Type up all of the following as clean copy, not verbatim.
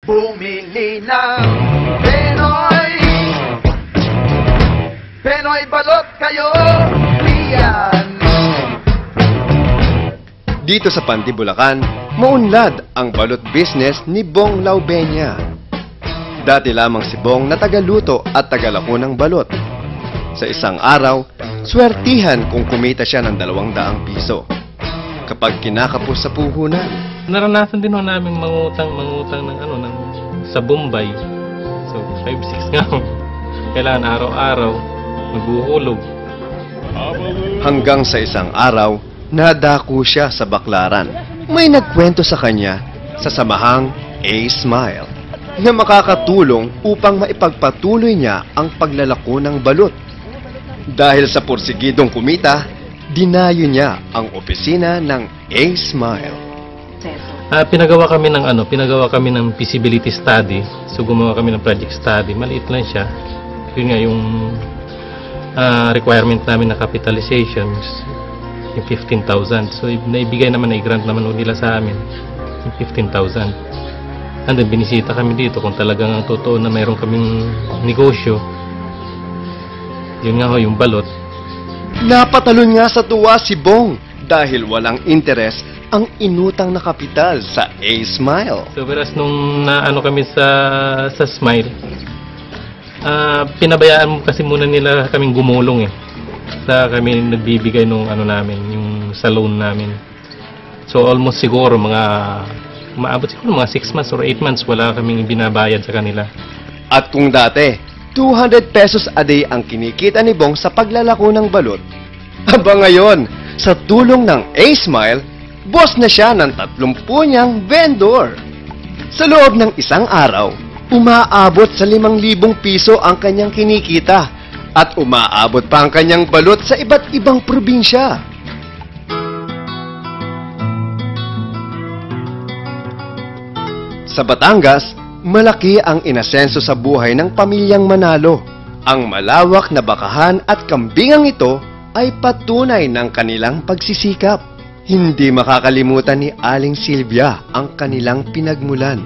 Bumili ng Penoy balot kayo, riyan. Dito sa Pandi, Bulacan, maunlad ang balot business ni Bong Laubenya. Dati lamang si Bong na tagaluto at tagalako ng balot. Sa isang araw, swertihan kung kumita siya ng 200 piso. Kapag kinakapos sa puhunan, naranasan din ho namin mangutang ng sa Bombay. So 5-6 nga ho. Kailangan araw-araw maghuhulog. Hanggang sa isang araw, nadako siya sa baklaran. May nagkwento sa kanya sa samahang A-Smile na makakatulong upang maipagpatuloy niya ang paglalako ng balot. Dahil sa porsigidong kumita, dinayo niya ang opisina ng A-Smile. Pinagawa kami ng feasibility study. So gumawa kami ng project study. Maliit lang siya. Yun nga yung requirement namin na capitalization yung 15,000. So naibigay naman, na-grant naman nila sa amin yung 15,000. And then binisita kami dito kung talagang ang totoo na mayroon kaming negosyo. Yun nga ho, yung balot. Napatalon nga sa tuwa si Bong dahil walang interes ang inutang na kapital sa A-Smile. So whereas nung naano kami sa Smile, pinabayaan kasi muna nila kaming gumulong sa kami nagbibigay nung namin, yung sa loan namin. So almost siguro maabot siguro mga 6 months or 8 months wala kaming binabayad sa kanila. At kung dati 200 pesos a day ang kinikita ni Bong sa paglalako ng balot, aba ngayon, sa tulong ng A-Smile, boss na siya ng 30 niyang vendor. Sa loob ng isang araw, umaabot sa 5,000 piso ang kanyang kinikita at umaabot pa ang kanyang balot sa iba't ibang probinsya. Sa Batangas, malaki ang inasenso sa buhay ng pamilyang Manalo. Ang malawak na bakahan at kambingang ito ay patunay ng kanilang pagsisikap. Hindi makakalimutan ni Aling Silvia ang kanilang pinagmulan.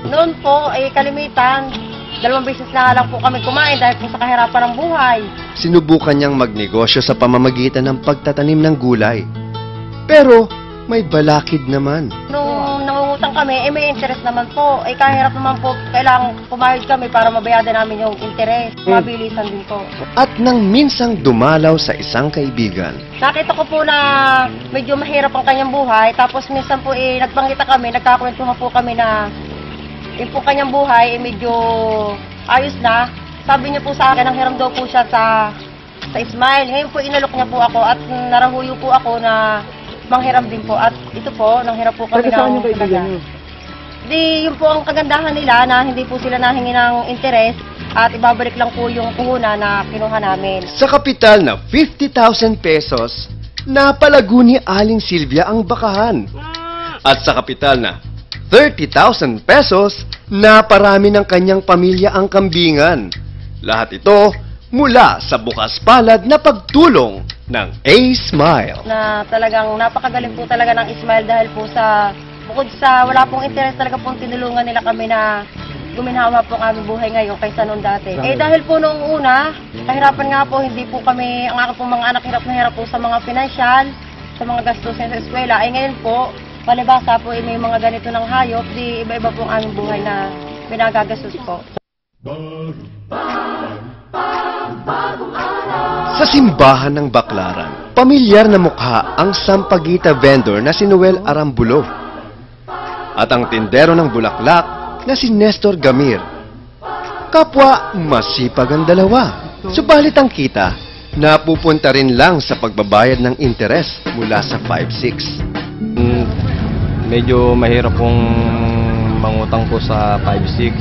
Noon po ay kalimitan, 2 beses na lang po kami kumain dahil po sa kahirapan ng buhay. Sinubukan niyang magnegosyo sa pamamagitan ng pagtatanim ng gulay. Pero may balakid naman. Nung nangungutang kami, may interest naman po. Kahirap naman po, kailangan pumayag kami para mabayadan namin yung interest. Mabilisan din po. At nang minsang dumalaw sa isang kaibigan, Nakita ko po na medyo mahirap ang kanyang buhay. Tapos minsan po nagpangita kami, nagkakwentuhan po kami na yung po kanyang buhay medyo ayos na. Sabi niya po sa akin, nanghiram daw po siya sa Smile. Ngayon po inalok niya po ako at narahuyo po ako na manghiram din po. At ito po, nanghiram po kami ng kaibigan. Di, yun po ang kagandahan nila na hindi po sila nahingi ng interest at ibabalik lang po yung puhunan na kinuha namin. sa kapital na 50,000 pesos, napalago ni Aling Silvia ang bakahan. At sa kapital na 30,000 pesos, naparami ng kanyang pamilya ang kambingan. Lahat ito mula sa bukas palad na pagtulong ng A-Smile. Na talagang napakagaling po talaga ng Smile dahil po sa bukod sa wala pong interest talaga pong tinulungan nila kami na guminhawa po ang aming buhay ngayon kaysa noon dati. Dahil po noong una, kahirapan nga po, hindi po kami, ang aking pong mga anak hirap na hirap po sa mga financial, sa mga gastusin sa eskwela. Ngayon po, palibasa po may mga ganito ng hayop, di iba-iba po ang aming buhay na binagagastos po. Sa simbahan ng Baklaran, pamilyar na mukha ang sampagita vendor na si Noel Arambulo at ang tindero ng bulaklak na si Nestor Gamir. Kapwa masipag ang dalawa, subalit ang kita napupunta rin lang sa pagbabayad ng interes mula sa 5-6. Medyo mahirap pong mangutang po sa 5-6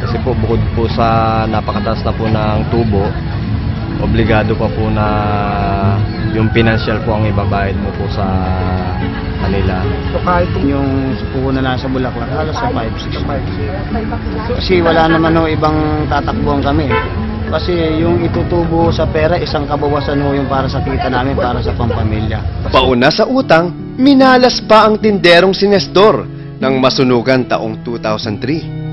kasi po bukod po sa napakataas na po ng tubo, obligado pa po na yung financial po ang ibabayad mo po sa kanila. So kahit yung puhunan na sa Bulaklak, halos sa 5-6. Kasi wala naman no ibang tatakbuhan kami. Kasi yung itutubo sa pera, isang kabawasan ho yung para sa kita namin, para sa pampamilya. Pauna sa utang, minalas pa ang tinderong si Nestor ng masunugan taong 2003.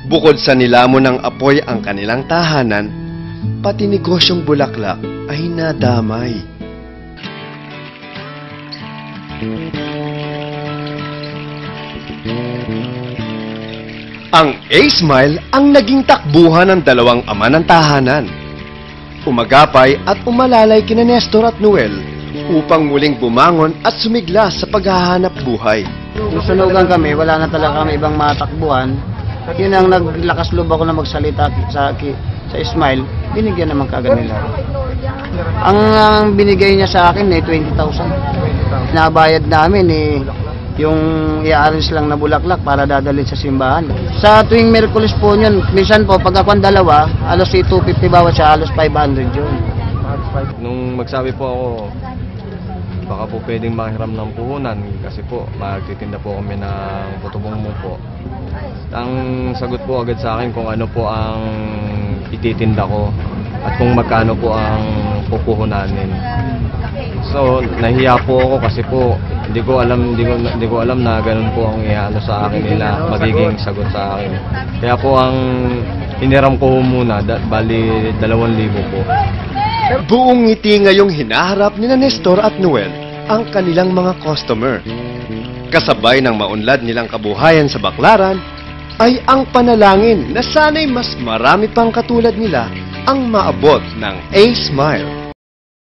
Bukod sa nilamon ng apoy ang kanilang tahanan, pati negosyong bulaklak ay nadamay. Ang A-Smile ang naging takbuhan ng dalawang ama ng tahanan. Umagapay at umalalay kina Nestor at Noel upang muling bumangon at sumigla sa paghahanap buhay. Nung sunugan kami, wala na talaga kami ibang matakbuhan. Yun ang naglakas loob ako na magsalita sa Smile, binigyan naman kagad nila. Ang binigay niya sa akin 20,000. Nabayad namin yung i-arrange lang na bulaklak para dadalhin sa simbahan. Sa tuwing Miyerkules po yun, minsan po pag ako ang dalawa, alos 250 bawat siya, alos 500 yun. Nung magsabi po ako, baka po pwedeng makiram ng puhunan kasi po magtitinda po kami ng putubong mo po. Ang sagot po agad sa akin kung ano po ang ititinda ko at kung magkano po ang pupuhunanin. So, nahiya po ako kasi po hindi ko alam na ganun po ang iano sa akin nila, magiging sagot sa akin. Kaya po ang hiniram ko muna, bali 2,000 po. Buong ngiti ngayong hinaharap ni Nestor at Noel ang kanilang mga customer. Kasabay ng maunlad nilang kabuhayan sa Baklaran ay ang panalangin na sana'y mas marami pang katulad nila ang maabot ng A-Smile.